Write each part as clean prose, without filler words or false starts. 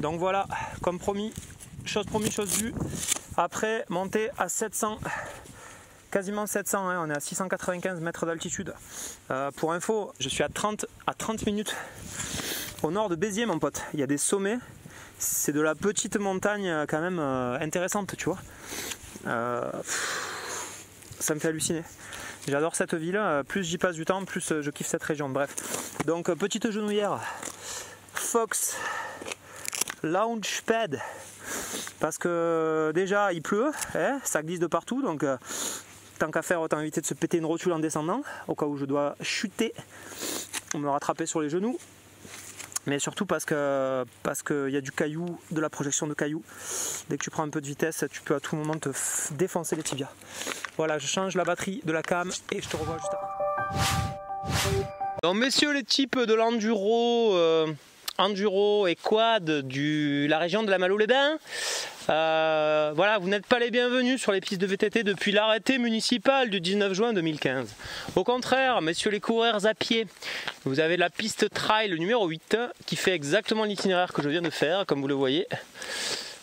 Donc voilà, comme promis, chose vue. Après, monter à 700, quasiment 700, hein, on est à 695 mètres d'altitude. Pour info, je suis à 30 minutes au nord de Béziers, mon pote. Il y a des sommets, c'est de la petite montagne quand même intéressante, tu vois. Ça me fait halluciner. J'adore cette ville, plus j'y passe du temps, plus je kiffe cette région. Bref, donc petite genouillère, Fox Launchpad, parce que déjà il pleut, hein, ça glisse de partout, donc tant qu'à faire autant éviter de se péter une rotule en descendant, au cas où je dois chuter, me rattraper sur les genoux. Mais surtout parce qu'il y a du caillou, de la projection de cailloux. Dès que tu prends un peu de vitesse, tu peux à tout moment te défoncer les tibias. Voilà, je change la batterie de la cam et je te revois juste après. Donc messieurs les types de l'enduro, enduro et quad de la région de la Malo-les-Bains, voilà, vous n'êtes pas les bienvenus sur les pistes de VTT depuis l'arrêté municipal du 19 juin 2015. Au contraire, messieurs les coureurs à pied, vous avez la piste trail numéro 8 qui fait exactement l'itinéraire que je viens de faire, comme vous le voyez,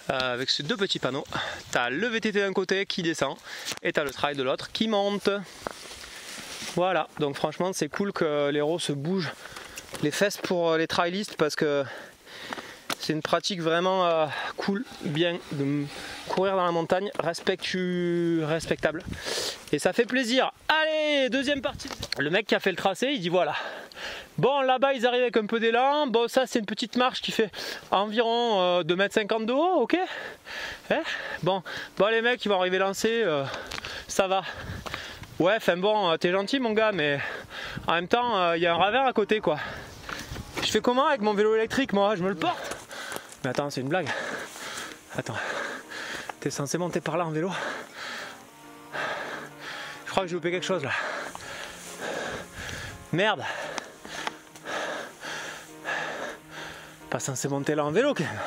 avec ces deux petits panneaux. Tu as le VTT d'un côté qui descend et tu as le trail de l'autre qui monte. Voilà, donc franchement c'est cool que l'héros se bouge les fesses pour les trailistes, parce que c'est une pratique vraiment cool, bien de courir dans la montagne, respectable. Et ça fait plaisir. Allez, deuxième partie. Le mec qui a fait le tracé, il dit voilà. Bon, là-bas ils arrivent avec un peu d'élan. Bon, ça c'est une petite marche qui fait environ 2,50 m de haut, ok, hein, bon, les mecs ils vont arriver lancés, ça va. Ouais, enfin bon, t'es gentil mon gars, mais en même temps, il y a un ravin à côté quoi. Je fais comment avec mon vélo électrique, moi? Je me le porte? Mais attends, c'est une blague. Attends, t'es censé monter par là en vélo? Je crois que j'ai loupé quelque chose là. Merde. Pas censé monter là en vélo quand même.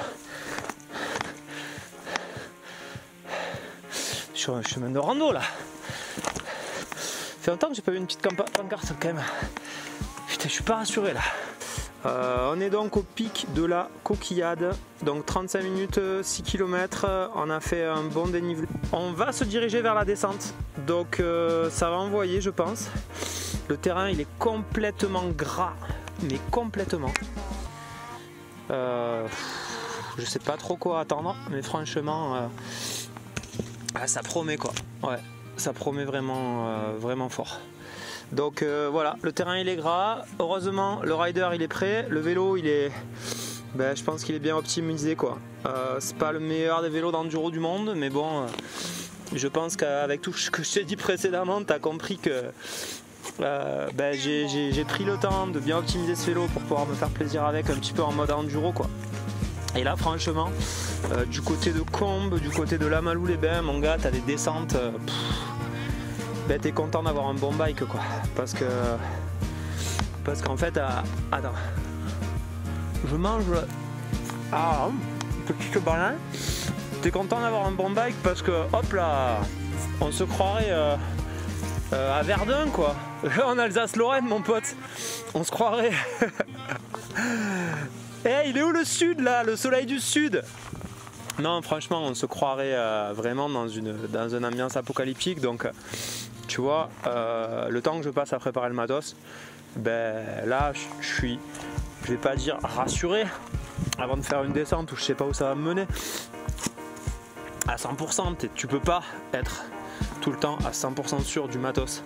Je suis sur un chemin de rando là. Ça fait longtemps que j'ai pas vu une petite pancarte quand même. Putain, je suis pas rassuré là. On est donc au pic de la Coquillade, donc 35 minutes, 6 km, on a fait un bon dénivelé. On va se diriger vers la descente, donc ça va envoyer je pense. Le terrain il est complètement gras, mais complètement. Je sais pas trop quoi attendre, mais franchement ça promet quoi. Ouais, ça promet vraiment fort. Donc voilà, le terrain il est gras, heureusement le rider il est prêt, le vélo il est, je pense qu'il est bien optimisé quoi. C'est pas le meilleur des vélos d'enduro du monde, mais bon, je pense qu'avec tout ce que je t'ai dit précédemment, tu as compris que j'ai pris le temps de bien optimiser ce vélo pour pouvoir me faire plaisir avec, un petit peu en mode enduro quoi. Et là franchement, du côté de Combes, du côté de la Malo-les-Bains, mon gars, t'as des descentes... t'es content d'avoir un bon bike quoi, parce qu'en fait attends, je mange petite banane, t'es content d'avoir un bon bike parce que hop là on se croirait à Verdun quoi, en Alsace-Lorraine mon pote, on se croirait. Hey, il est où le sud là, le soleil du sud? Non franchement on se croirait vraiment dans une ambiance apocalyptique, donc tu vois, le temps que je passe à préparer le matos, là je vais pas dire rassuré avant de faire une descente où je sais pas où ça va me mener à 100%, tu peux pas être tout le temps à 100% sûr du matos,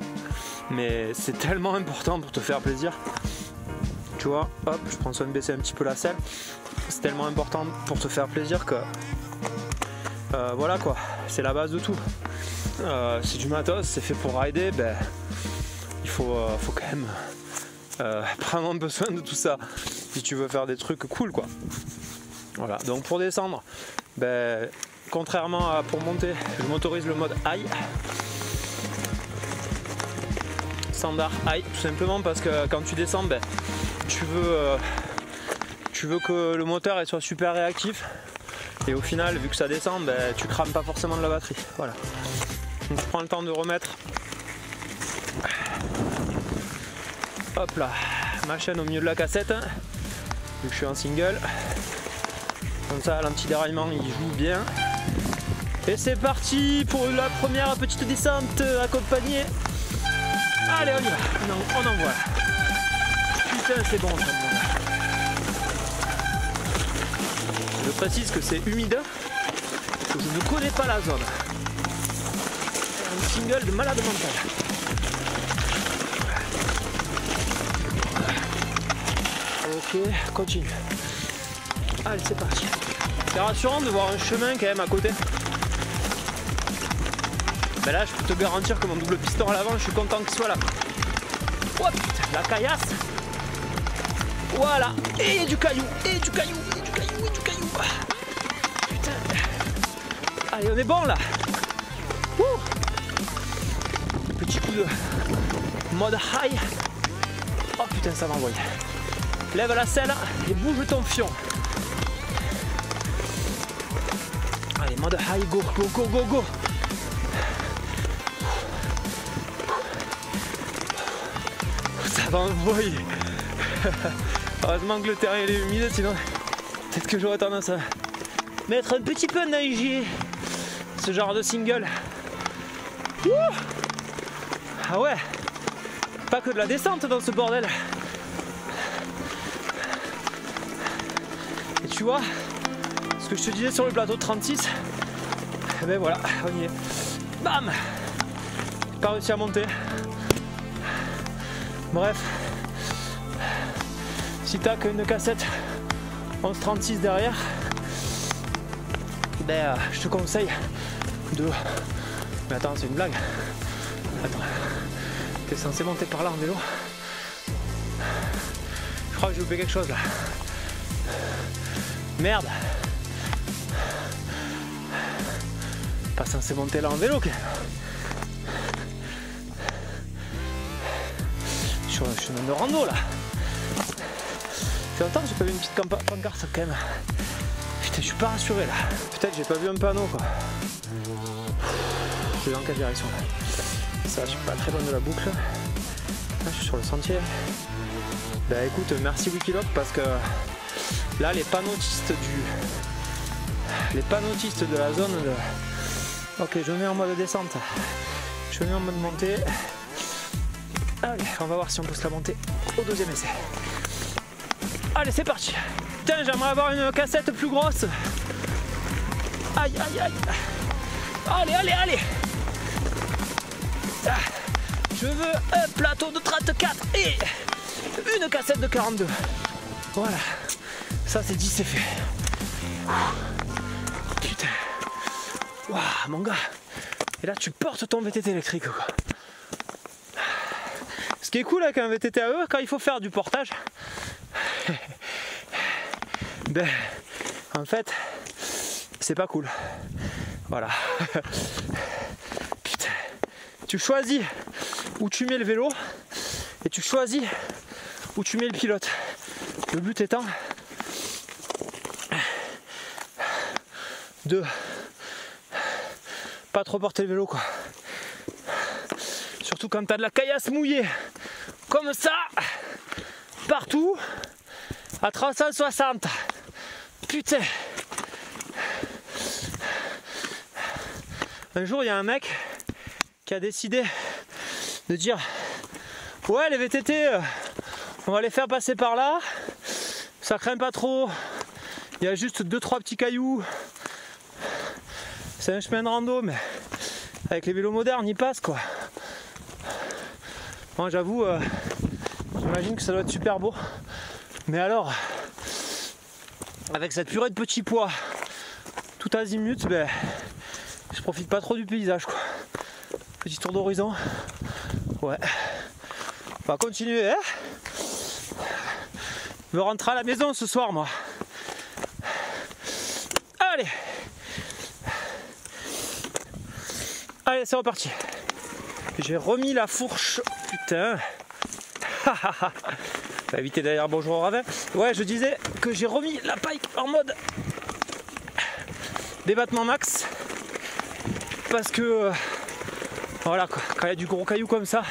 mais c'est tellement important pour te faire plaisir, tu vois. Hop, je prends soin de baisser un petit peu la selle, c'est tellement important pour te faire plaisir que voilà quoi, c'est la base de tout. C'est du matos, c'est fait pour rider, il faut quand même prendre un peu soin de tout ça si tu veux faire des trucs cool quoi. Voilà, donc pour descendre, contrairement à pour monter, je m'autorise le mode high, standard high, tout simplement parce que quand tu descends, tu veux que le moteur soit super réactif, et au final vu que ça descend, tu crames pas forcément de la batterie. Voilà. Donc je prends le temps de remettre ma chaîne au milieu de la cassette, vu que je suis en single. Comme ça l'anti-déraillement il joue bien. Et c'est parti pour la première petite descente accompagnée. Allez on y va, on envoie. Putain c'est bon ça. Je précise que c'est humide, que je ne connais pas la zone. Un single de malade mental. Ok, continue. Allez c'est parti. C'est rassurant de voir un chemin quand même à côté. Ben là je peux te garantir que mon double piston à l'avant, je suis content qu'il soit là. Oh putain, la caillasse. Voilà, et du caillou, et du caillou, et du caillou, et du caillou. Putain. Allez on est bon là. Ouh. Petit coup de mode high. Oh putain ça m'envoie. Lève la selle et bouge ton fion. Allez mode high, go, go, go, go, go. Ça va envoyer. Heureusement que le terrain est humide, sinon peut-être que j'aurais tendance à mettre un petit peu neigé ce genre de single. Ouh. Ah ouais, pas que de la descente dans ce bordel. Et tu vois, ce que je te disais sur le plateau de 36, et ben voilà, on y est. Bam! Pas réussi à monter. Bref, si t'as qu'une cassette 1136 derrière, ben je te conseille de... Mais attends, c'est une blague. Attends, t'es censé monter par là en vélo. Je crois que j'ai loupé quelque chose là. Merde. Pas censé monter là en vélo quoi. Je suis un chemin de rando là. Ça fait longtemps que j'ai pas vu une petite pancarte quand même. Putain, je suis pas rassuré là. Peut-être j'ai pas vu un panneau quoi. Je suis dans quelle direction là? Ça, je suis pas très loin de la boucle. Là, je suis sur le sentier. Bah écoute, merci Wikiloc parce que là les panneautistes de la zone de... Ok, je mets en mode descente. Je mets en mode montée. Allez, on va voir si on peut se la monter au deuxième essai. Allez, c'est parti. Putain, j'aimerais avoir une cassette plus grosse. Aïe, aïe, aïe. Allez, allez, allez. Je veux un plateau de 34 et une cassette de 42. Voilà. Ça, c'est dit, c'est fait. Putain. Waouh, mon gars. Et là, tu portes ton VTT électrique, quoi. Ce qui est cool avec un VTT à eux, quand il faut faire du portage, ben, en fait, c'est pas cool. Voilà. Putain. Tu choisis où tu mets le vélo et tu choisis où tu mets le pilote. Le but étant de pas trop porter le vélo, quoi. Surtout quand t'as de la caillasse mouillée comme ça partout à 360. Putain. Un jour il y a un mec qui a décidé de dire ouais, les VTT on va les faire passer par là, ça craint pas trop, il y a juste 2-3 petits cailloux, c'est un chemin de rando, mais avec les vélos modernes ils passent quoi. Moi j'avoue, j'imagine que ça doit être super beau, mais alors avec cette purée de petits pois tout azimut, ben je profite pas trop du paysage quoi. Petit tour d'horizon. Ouais. On va continuer, hein. Je veux rentrer à la maison ce soir moi. Allez. Allez, c'est reparti. J'ai remis la fourche. Putain. Va éviter d'ailleurs bonjour au ravin. Ouais, je disais que j'ai remis la paille en mode débattement max. Parce que voilà quoi, quand il y a du gros caillou comme ça,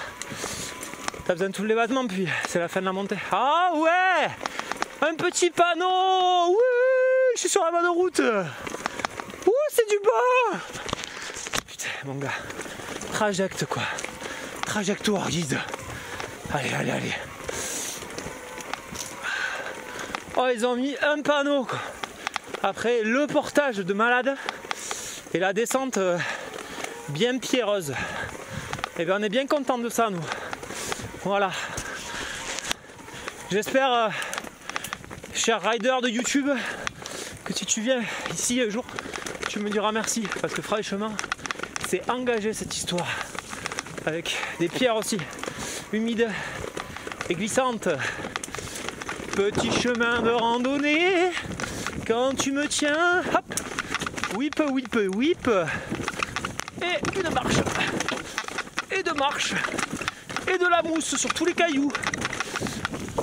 t'as besoin de tous les battements, puis c'est la fin de la montée. Ah ouais, un petit panneau, oui, je suis sur la bonne route. Ouh, c'est du bas. Putain, mon gars. Trajecte, quoi. Trajectoire guide. Allez, allez, allez. Oh, ils ont mis un panneau, quoi. Après, le portage de malade et la descente bien pierreuse. Et bien, on est bien content de ça, nous. Voilà. J'espère, cher rider de YouTube, que si tu viens ici un jour, tu me diras merci. Parce que franchement, c'est engagé cette histoire. Avec des pierres aussi humides et glissantes. Petit chemin de randonnée. Quand tu me tiens, hop, whip, whip, whip. Et une marche. Et deux marches. Et de la mousse sur tous les cailloux.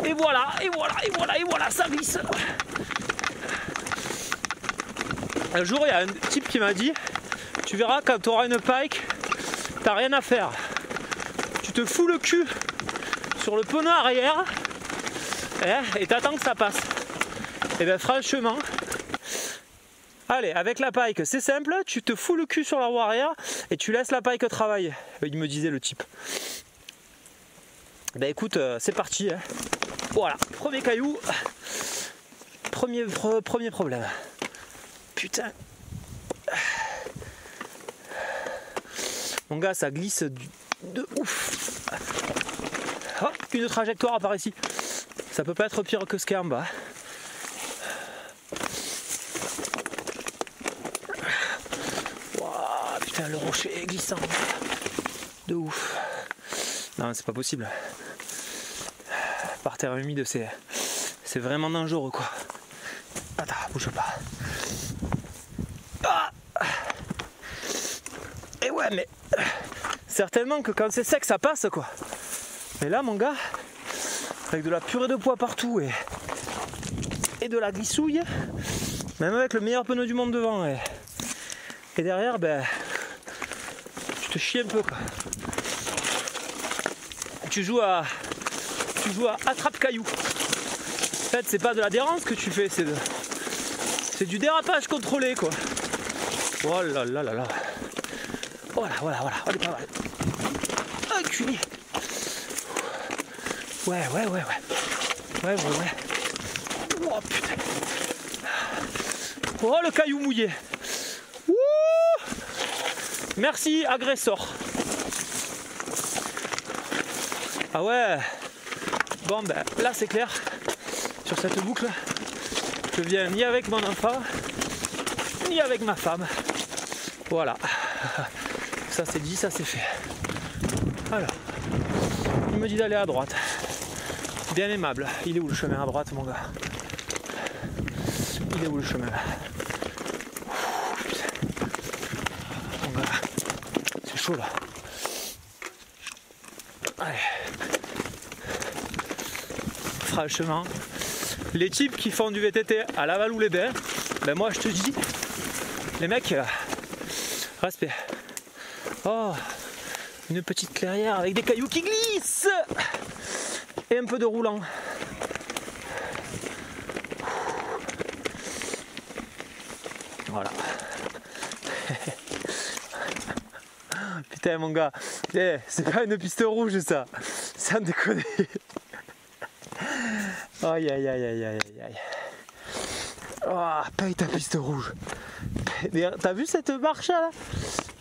Et voilà, et voilà, et voilà, et voilà, ça glisse. Un jour, il y a un type qui m'a dit, tu verras quand tu auras une pike, t'as rien à faire. Tu te fous le cul sur le pneu arrière et t'attends que ça passe. Et bien franchement, allez, avec la pike, c'est simple, tu te fous le cul sur la roue arrière et tu laisses la pike travailler. Il me disait le type. Ben écoute, c'est parti. Hein. Voilà, premier caillou, premier problème. Putain. Mon gars, ça glisse de ouf. Oh, une trajectoire par ici. Ça peut pas être pire que ce qu'il y a en bas. Wow, putain, le rocher est glissant. De ouf. Non, c'est pas possible. Par terre humide, c'est vraiment dangereux, quoi. Attends, bouge pas. Ah, et ouais, mais certainement que quand c'est sec, ça passe, quoi. Mais là, mon gars, avec de la purée de poids partout et de la glissouille, même avec le meilleur pneu du monde devant et derrière, ben, tu te chies un peu, quoi. Tu joues à attrape-caillou. En fait, c'est pas de l'adhérence que tu fais, c'est du dérapage contrôlé, quoi. Oh là là là là. Voilà, voilà, voilà. On est pas mal. Enculé. Ouais, ouais, ouais, ouais. Ouais, ouais, ouais. Oh putain. Oh, le caillou mouillé. Ouh. Merci, agresseur. Ah ouais. Bon ben là c'est clair, sur cette boucle, je viens ni avec mon enfant, ni avec ma femme. Voilà. Ça c'est dit, ça c'est fait. Alors, il me dit d'aller à droite. Bien aimable. Il est où le chemin à droite, mon gars? Il est où le chemin là? Mon gars, c'est chaud là. Allez. Franchement, les types qui font du VTT à Laval ou les Bains, ben moi je te dis, les mecs, respect. Oh, une petite clairière avec des cailloux qui glissent et un peu de roulant. Voilà. Putain mon gars, c'est pas une piste rouge ça, sans déconner. Aïe aïe aïe aïe aïe aïe. Oh, paye ta piste rouge. T'as vu cette marche là?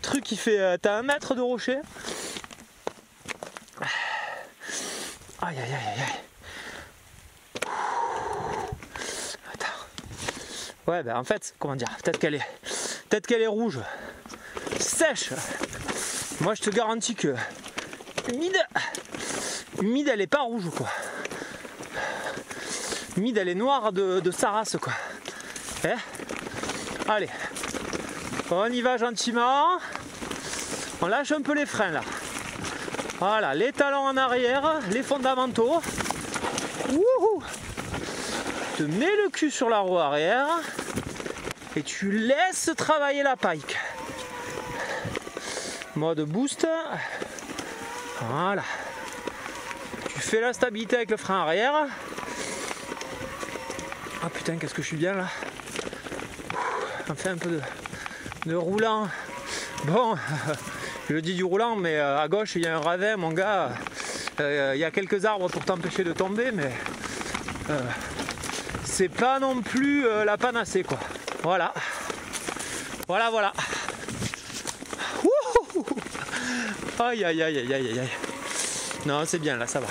Truc qui fait. T'as 1 mètre de rocher. Aïe aïe aïe aïe aïe. Attends. Ouais ben en fait, comment dire, peut-être qu'elle est rouge. Sèche. Moi je te garantis que humide elle est pas rouge quoi. Humide elle est noire de sa race quoi. Eh, allez, on y va gentiment. On lâche un peu les freins là. Voilà, les talons en arrière, les fondamentaux. Wouhou! Tu te mets le cul sur la roue arrière et tu laisses travailler la pike. Mode boost. Voilà. Tu fais la stabilité avec le frein arrière. Ah putain, qu'est-ce que je suis bien là. On fait un peu de roulant. Bon, je dis du roulant, mais à gauche il y a un ravin, mon gars. Il y a quelques arbres pour t'empêcher de tomber, mais c'est pas non plus la panacée, quoi. Voilà. Voilà. Wouhou. Aïe. Non, c'est bien là, ça va.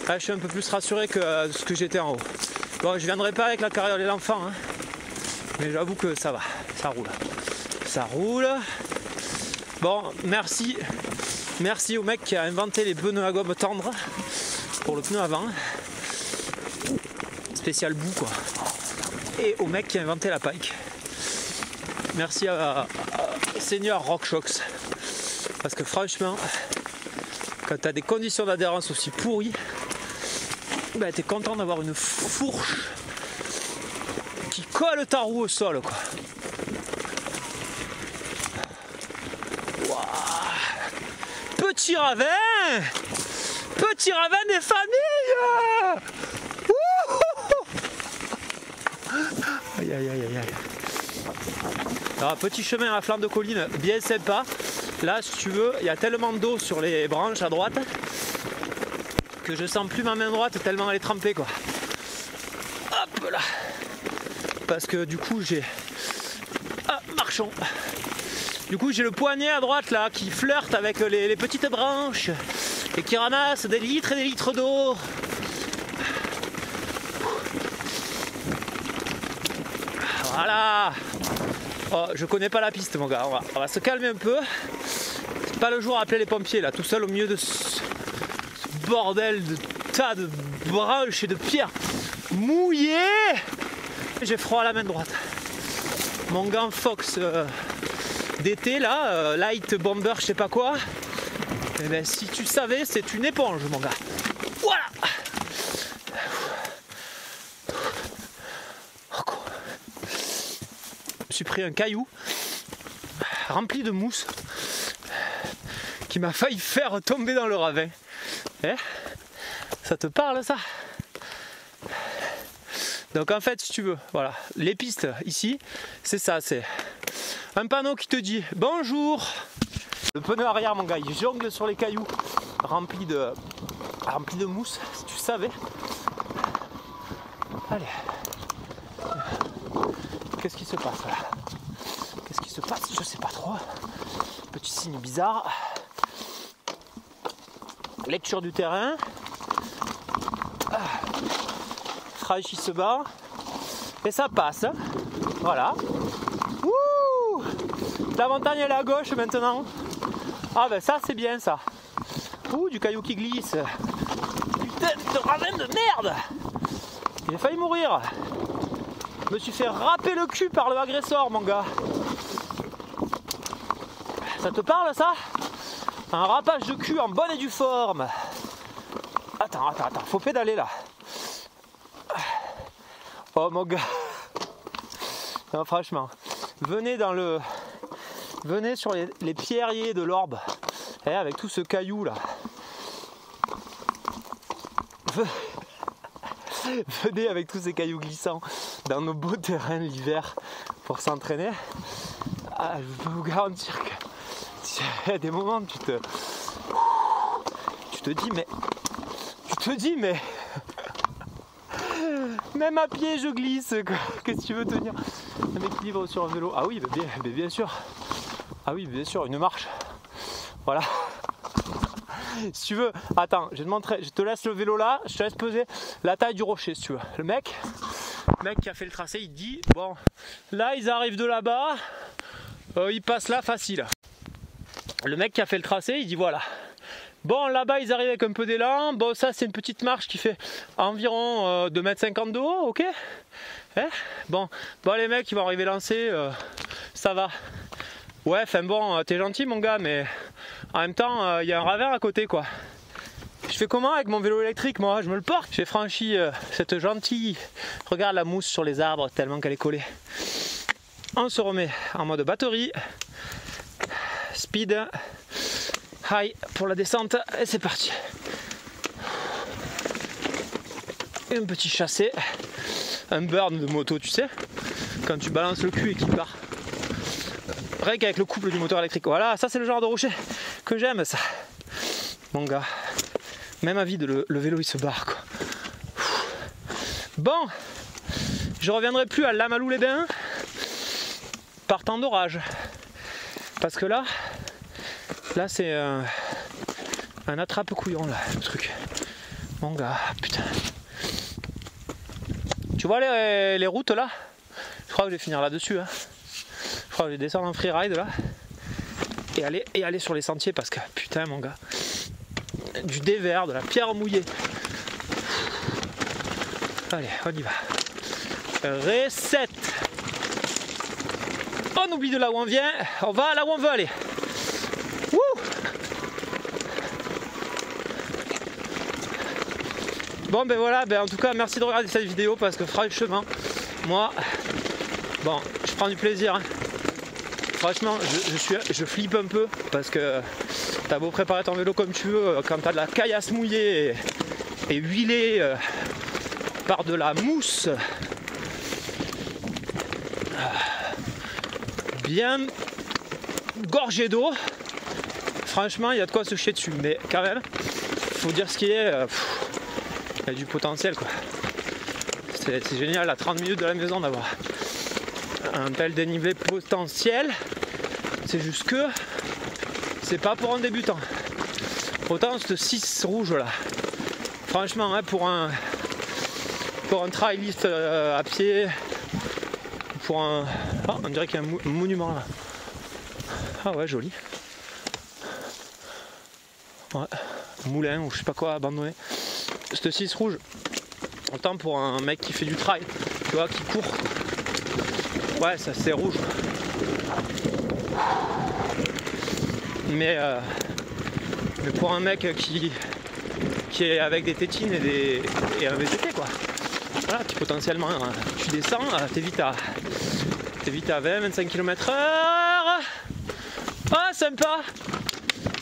Là, je suis un peu plus rassuré que ce que j'étais en haut. Bon, je viendrai pas avec la carrière de l'enfant, hein, mais j'avoue que ça va, ça roule. Bon, merci au mec qui a inventé les pneus à gomme tendre pour le pneu avant, spécial bout quoi. Et au mec qui a inventé la pike. Merci à Seigneur RockShox, parce que franchement, quand tu as des conditions d'adhérence aussi pourries, bah, tu es content d'avoir une fourche qui colle ta roue au sol, quoi. Wow. Petit ravin des familles. Aïe. Alors, petit chemin à la flanc de colline, bien sympa. Là, si tu veux, il y a tellement d'eau sur les branches à droite que je sens plus ma main droite tellement elle est trempée, quoi. Hop là. Parce que du coup j'ai... Ah, marchons. Du coup j'ai le poignet à droite là qui flirte avec les petites branches et qui ramasse des litres et des litres d'eau. Voilà. Oh, je connais pas la piste, mon gars. On va se calmer un peu. C'est pas le jour à appeler les pompiers là, tout seul au milieu de ce bordel de tas de branches et de pierres mouillées. J'ai froid à la main droite. Mon gant Fox d'été là, Light Bomber, je sais pas quoi. Et ben si tu savais, c'est une éponge, mon gars. Voilà. Je me suis pris un caillou rempli de mousse qui m'a failli faire tomber dans le ravin. Ça te parle ça? Donc en fait, si tu veux, voilà, les pistes ici, c'est ça, c'est un panneau qui te dit bonjour. Le pneu arrière, mon gars, il jongle sur les cailloux remplis de mousse, si tu savais. Allez. Qu'est-ce qui se passe là? Qu'est-ce qui se passe? Je sais pas trop. Petit signe bizarre. Lecture du terrain. Franchissement. Et ça passe. Voilà. Ouh, la montagne elle est à gauche maintenant. Ah ben ça c'est bien ça. Ouh, du caillou qui glisse. Putain de ravin de merde. J'ai failli mourir. Je me suis fait râper le cul par le agresseur, mon gars. Ça te parle ça? Un râpage de cul en bonne et due forme. Attends, faut pédaler là. Oh mon gars. Non, franchement, venez sur les pierriers de l'Orbe, avec tout ce caillou là. Venez avec tous ces cailloux glissants dans nos beaux terrains l'hiver pour s'entraîner. Ah, je peux vous garantir que il y a des moments où tu te dis mais même à pied je glisse. Qu'est-ce que tu veux tenir un équilibre sur un vélo? Ah oui, bien sûr. Ah oui, bien sûr, une marche. Voilà. Si tu veux, attends, je vais te montrer, je te laisse le vélo là, je te laisse peser la taille du rocher si tu veux. Le mec qui a fait le tracé, il dit bon, là ils arrivent de là-bas, ils passent là facile. Le mec qui a fait le tracé, il dit voilà. Bon, là-bas ils arrivent avec un peu d'élan. Bon, ça c'est une petite marche qui fait environ 2,50 m de haut, ok. Bon, les mecs ils vont arriver lancés, ça va. Ouais, enfin bon, t'es gentil mon gars, mais en même temps, il y a un ravin à côté quoi. Je fais comment avec mon vélo électrique moi? Je me le porte. J'ai franchi cette gentille... Regarde la mousse sur les arbres tellement qu'elle est collée. On se remet en mode batterie. Speed. High pour la descente. Et c'est parti. Un petit chassé. Un burn de moto, tu sais. quand tu balances le cul et qu'il part. Rien qu'avec le couple du moteur électrique. Voilà, ça c'est le genre de rocher que j'aime, ça. Mon gars, même à vide, le vélo il se barre, quoi. Bon, je reviendrai plus à Lamalou-les-Bains par temps d'orage. Parce que là c'est un attrape-couillon, là, le truc. Mon gars, putain. Tu vois les routes là? Je crois que je vais finir là-dessus. Hein. Je crois que je vais descendre en freeride là. Et aller sur les sentiers parce que, putain, mon gars. Du dévers, de la pierre mouillée. Allez, on y va. Reset. On oublie de là où on vient. On va là où on veut aller. Wouh! Bon ben voilà, en tout cas merci de regarder cette vidéo parce que franchement, moi, bon, je prends du plaisir. Hein. Franchement, je flippe un peu parce que t'as beau préparer ton vélo comme tu veux, quand t'as de la caillasse mouillée et huilée par de la mousse bien gorgée d'eau, franchement il y a de quoi se chier dessus, mais quand même, faut dire ce qui est. Il y a du potentiel, quoi. C'est génial à 30 minutes de la maison d'avoir un tel dénivelé potentiel. C'est juste que c'est pas pour un débutant. Autant ce 6 rouge là, franchement, hein, pour un trailiste à pied, pour un... Oh, on dirait qu'il y a un monument là. Ah ouais, joli. Ouais, moulin ou je sais pas quoi abandonné. Cette 6 rouge, autant pour un mec qui fait du trail, tu vois, qui court. Ouais, ça c'est rouge. Mais pour un mec qui est avec des tétines et un VTT, quoi. Voilà, qui potentiellement, tu descends, t'es vite à 20-25 km/h. Ah, sympa.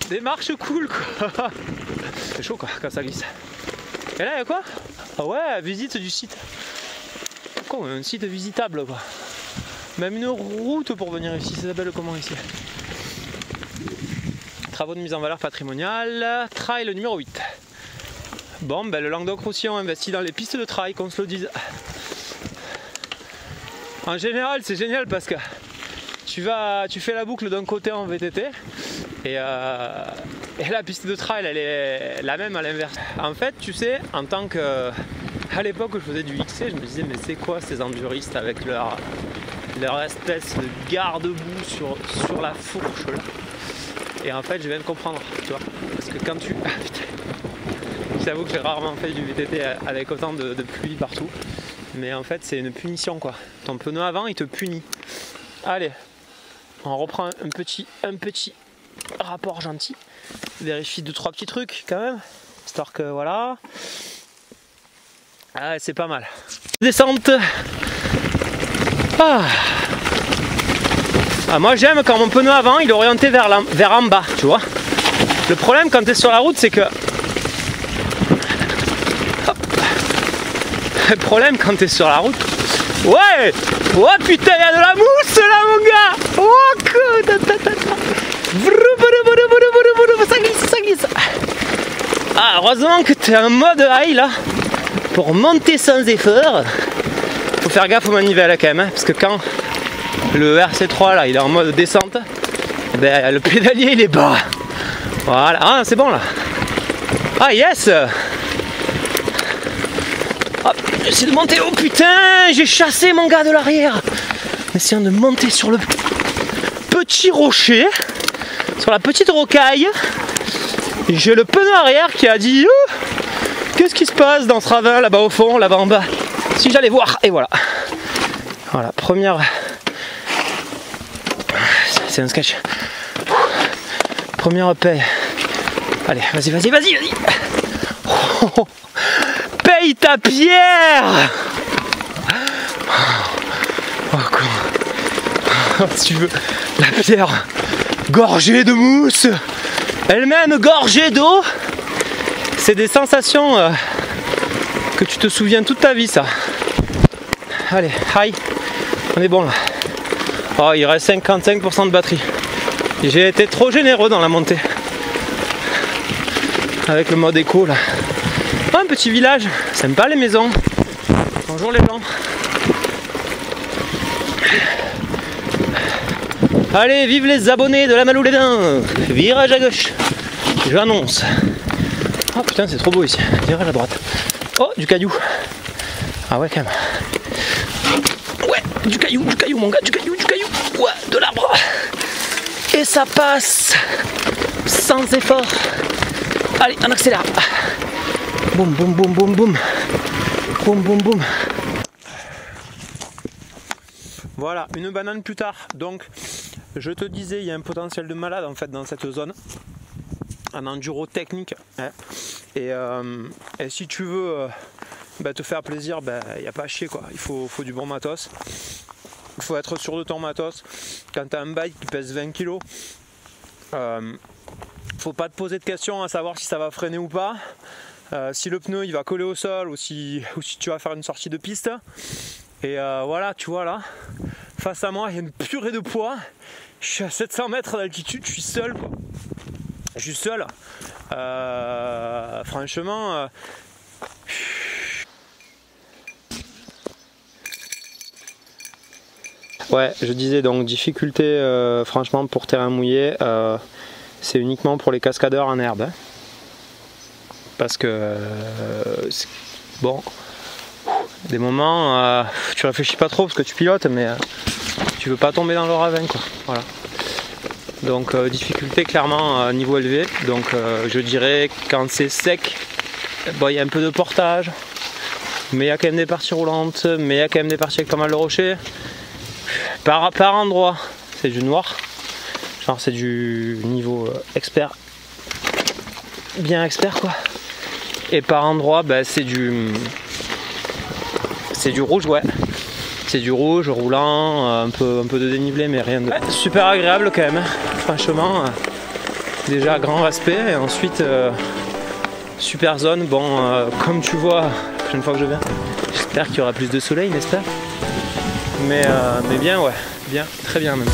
Des marches cool, quoi. C'est chaud, quoi, quand ça glisse. Et là, il y a quoi? Ah ouais, visite du site. Quoi, un site visitable, quoi. Même une route pour venir ici, ça s'appelle comment ici? Travaux de mise en valeur patrimoniale, trail numéro 8. Bon, ben le Languedoc-Roussillon investit dans les pistes de trail, qu'on se le dise. En général, c'est génial parce que tu fais la boucle d'un côté en VTT et la piste de trail, elle est la même à l'inverse. En fait, tu sais, en tant que... À l'époque où je faisais du XC, je me disais, mais c'est quoi ces enduristes avec leur espèce de garde-boue sur la fourche là? Et en fait, je viens de comprendre, tu vois. Parce que quand tu... Ah, putain. J'avoue que j'ai rarement fait du VTT avec autant de pluie partout. Mais en fait, c'est une punition, quoi. Ton pneu avant, il te punit. Allez, on reprend un petit rapport gentil. Vérifie 2-3 petits trucs quand même. Histoire que voilà. Ah, c'est pas mal. Descente. Ah, moi j'aime quand mon pneu avant il est orienté vers en bas, tu vois. Le problème quand tu es sur la route, c'est que... Le problème quand tu es sur la route... Ouais! Oh putain, il y a de la mousse là, mon gars! Oh, ça glisse! Ah, heureusement que tu es en mode high là, pour monter sans effort. Faut faire gaffe aux manivelles quand même, hein, parce que quand le RC3 là, il est en mode descente, ben, le pédalier il est bas. Voilà, ah, c'est bon là. Ah yes! Hop, j'essaie de monter. Oh putain, j'ai chassé mon gars de l'arrière. Essayant de monter sur le petit rocher, sur la petite rocaille. J'ai le pneu arrière qui a dit qu'est-ce qui se passe dans ce ravin là-bas au fond, là-bas en bas? Si j'allais voir, et voilà. Voilà, première. C'est un sketch. Première paye. Allez, vas-y. Oh, paye ta pierre. Oh, comment... Si tu veux, la pierre gorgée de mousse, elle-même gorgée d'eau. C'est des sensations que tu te souviens toute ta vie, ça. Allez, high. On est bon là. Oh, il reste 55% de batterie. J'ai été trop généreux dans la montée. Avec le mode éco là. Oh, un petit village, sympa les maisons. Bonjour les gens. Allez, vive les abonnés de la Malou-les-Bains. Virage à gauche. J'annonce. Oh putain, c'est trop beau ici. Virage à droite. Oh, du caillou. Ah ouais, quand même. Ouais, du caillou mon gars, du caillou. Ouais, de l'arbre. Et ça passe sans effort. Allez, on accélère. Boum, boum, boum, boum, boum. Boum, boum, boum. Voilà, une banane plus tard. Donc, je te disais, il y a un potentiel de malade en fait dans cette zone. Un enduro technique. Hein. Et si tu veux te faire plaisir, il n'y a pas à chier quoi. Il faut du bon matos. Il faut être sûr de ton matos. Quand tu as un bike qui pèse 20 kg, faut pas te poser de questions à savoir si ça va freiner ou pas. Si le pneu il va coller au sol ou si tu vas faire une sortie de piste. Et voilà, tu vois là, face à moi il y a une purée de poids. Je suis à 700 mètres d'altitude, je suis seul quoi. Je suis seul. Franchement. Ouais, je disais donc difficulté franchement pour terrain mouillé, c'est uniquement pour les cascadeurs en herbe. Hein. Parce que bon, des moments tu réfléchis pas trop parce que tu pilotes mais tu veux pas tomber dans le ravin quoi. Voilà. Donc difficulté clairement niveau élevé. Donc je dirais quand c'est sec, bon il y a un peu de portage, mais il y a quand même des parties roulantes, mais il y a quand même des parties avec pas mal de rochers. Par endroit, c'est du noir, genre c'est du niveau expert, bien expert quoi. Et par endroit, c'est du rouge, ouais. C'est du rouge roulant, un peu de dénivelé, mais rien de super agréable quand même. Franchement, déjà grand respect. Et ensuite, super zone. Bon, comme tu vois, la prochaine fois que je viens, j'espère qu'il y aura plus de soleil, n'est-ce pas? Mais bien, ouais, bien, très bien même.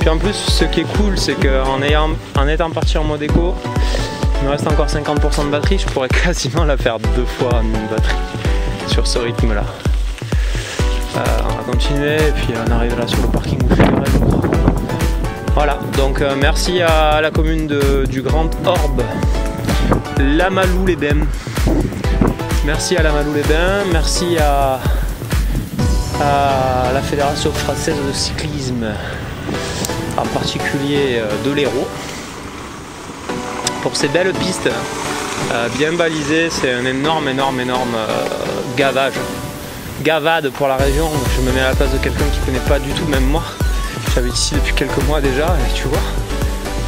Puis en plus, ce qui est cool, c'est qu'en étant parti en mode éco, il me reste encore 50% de batterie, je pourrais quasiment la faire 2 fois une batterie sur ce rythme là. On va continuer et puis on arrive là sur le parking où je suis. Voilà, donc merci à la commune du Grand Orbe, la Malou-les-Bains. Merci à la Malou-les-Bains, merci à la Fédération française de cyclisme, en particulier de l'Hérault, pour ces belles pistes bien balisées. C'est un énorme gavade pour la région. Je me mets à la place de quelqu'un qui ne connaît pas du tout, même moi. J'habite ici depuis quelques mois déjà et tu vois,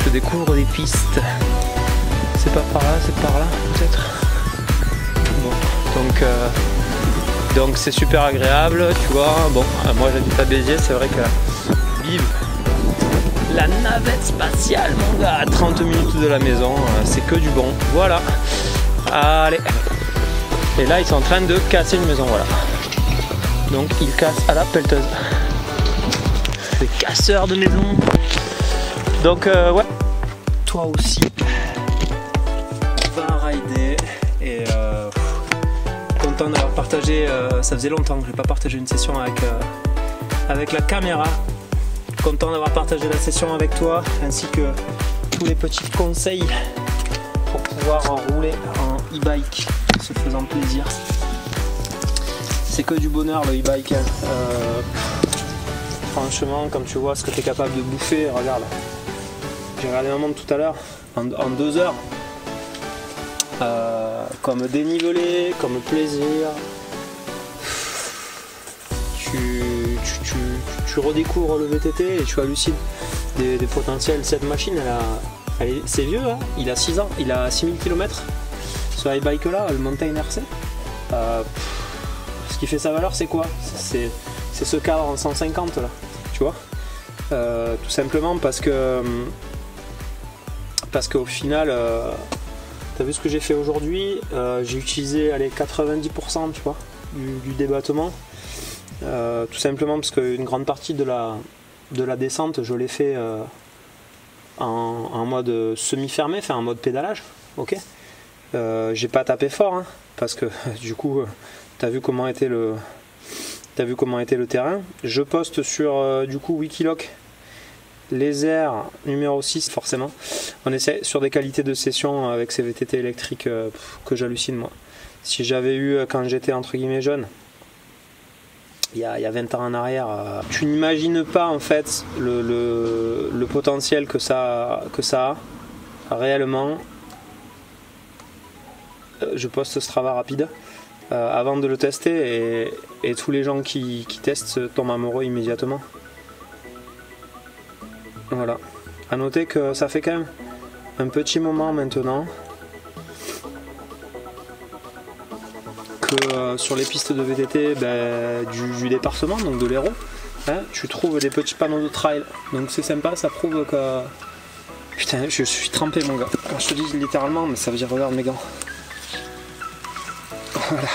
je découvre des pistes. C'est pas par là, c'est par là peut-être. Bon, donc c'est super agréable, tu vois. Bon, moi j'habite à Béziers, c'est vrai que vive la navette spatiale mon gars, à 30 minutes de la maison, c'est que du bon. Voilà, allez. Et là ils sont en train de casser une maison, voilà. Donc ils cassent à la pelleteuse. Des casseurs de maison. Donc ouais, toi aussi va rider. Et content d'avoir partagé, ça faisait longtemps que je n'ai pas partagé une session avec la caméra. Content d'avoir partagé la session avec toi, ainsi que tous les petits conseils pour pouvoir rouler en e-bike, se faisant plaisir. C'est que du bonheur le e-bike. Franchement, quand tu vois ce que tu es capable de bouffer, regarde. J'ai regardé ma montre tout à l'heure, en 2 heures. Comme dénivelé, comme plaisir. Tu redécouvres le VTT et tu hallucines des potentiels. Cette machine, c'est vieux, hein, il a 6 ans, il a 6000 km. Ce e-bike là, le Mountain RC. Ce qui fait sa valeur, c'est quoi? C'est ce cadre en 150 là, tu vois. Tout simplement parce qu'au final, t'as vu ce que j'ai fait aujourd'hui, j'ai utilisé 90%, tu vois. du débattement. Tout simplement parce qu'une grande partie de la descente, je l'ai fait en mode semi-fermé, enfin en mode pédalage. Ok. J'ai pas tapé fort, hein, parce que du coup, t'as vu comment était le terrain. Je poste sur du coup Wikiloc les airs numéro 6 forcément. On essaie sur des qualités de session avec ces VTT électriques que j'hallucine moi. Si j'avais eu quand j'étais entre guillemets jeune, il y a 20 ans en arrière, tu n'imagines pas en fait le potentiel que ça a réellement. Je poste Strava rapide avant de le tester et tous les gens qui testent tombent amoureux immédiatement. Voilà. À noter que ça fait quand même un petit moment maintenant que sur les pistes de VTT du département, donc de l'Hérault, hein, tu trouves des petits panneaux de trail. Donc c'est sympa, ça prouve que... Putain, je suis trempé mon gars. Alors, je te dis littéralement, mais ça veut dire regarde mes gants. Voilà.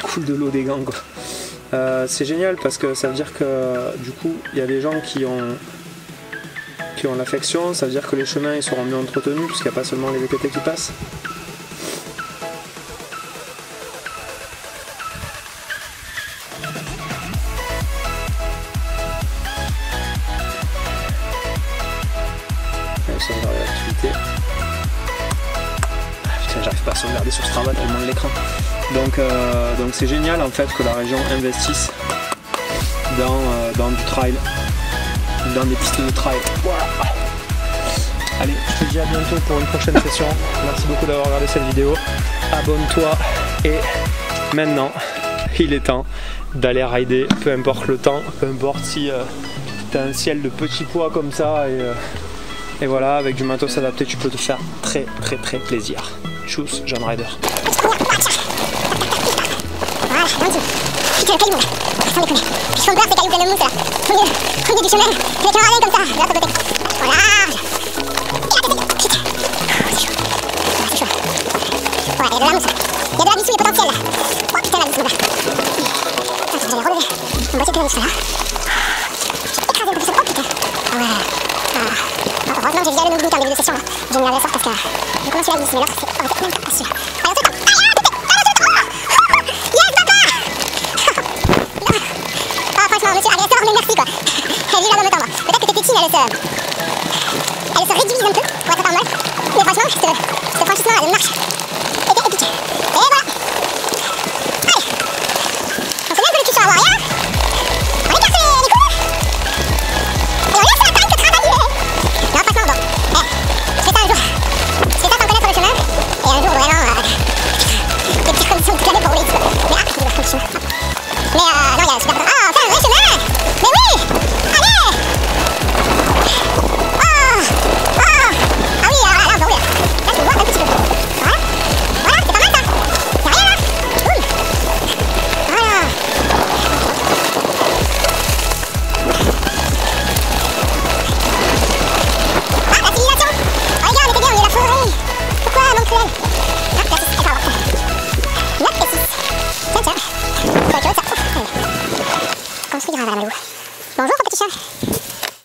Coule de l'eau des gants quoi. C'est génial parce que ça veut dire que du coup il y a des gens qui ont l'affection, ça veut dire que les chemins ils seront mieux entretenus puisqu'il n'y a pas seulement les VTT qui passent. Putain, j'arrive pas à sauvegarder sur Strava tellement de l'écran. Donc c'est génial en fait que la région investisse dans du trail, dans des pistes de trail. Voilà. Allez, je te dis à bientôt pour une prochaine session. Merci beaucoup d'avoir regardé cette vidéo. Abonne-toi et maintenant il est temps d'aller rider, peu importe le temps, peu importe si tu as un ciel de petits pois comme ça et voilà, avec du matos adapté tu peux te faire très plaisir. Tchuss, John Rider. Putain, le caillou là, sans déconner. Puis je fonce ces cailloux pleins de mousse là. Au milieu du chemin, avec un radin comme ça, de l'autre côté. Au large. Putain. C'est chaud. C'est chaud. Ouais, il y a de la mousse là. Il y a de la bissou, il y a potentiel là. Oh putain, la mousse mon gars. Attends, j'allais relever mon boîtier de mousse là. Écrasé un peu plus. Oh putain. Ah ouais. Heureusement que j'ai visé le no-glue en début de session là. J'ai mis la sorte parce que je commence la glisse, mais l'autre c'est même pas sûr. Allez, on se retrouve. Monsieur l'agresseur, mais merci quoi. Elle est là dans le temps. Peut-être que tes tétines elle se réduisent un peu pour être pas mal. Mais franchement, ce franchissement là, elle marche.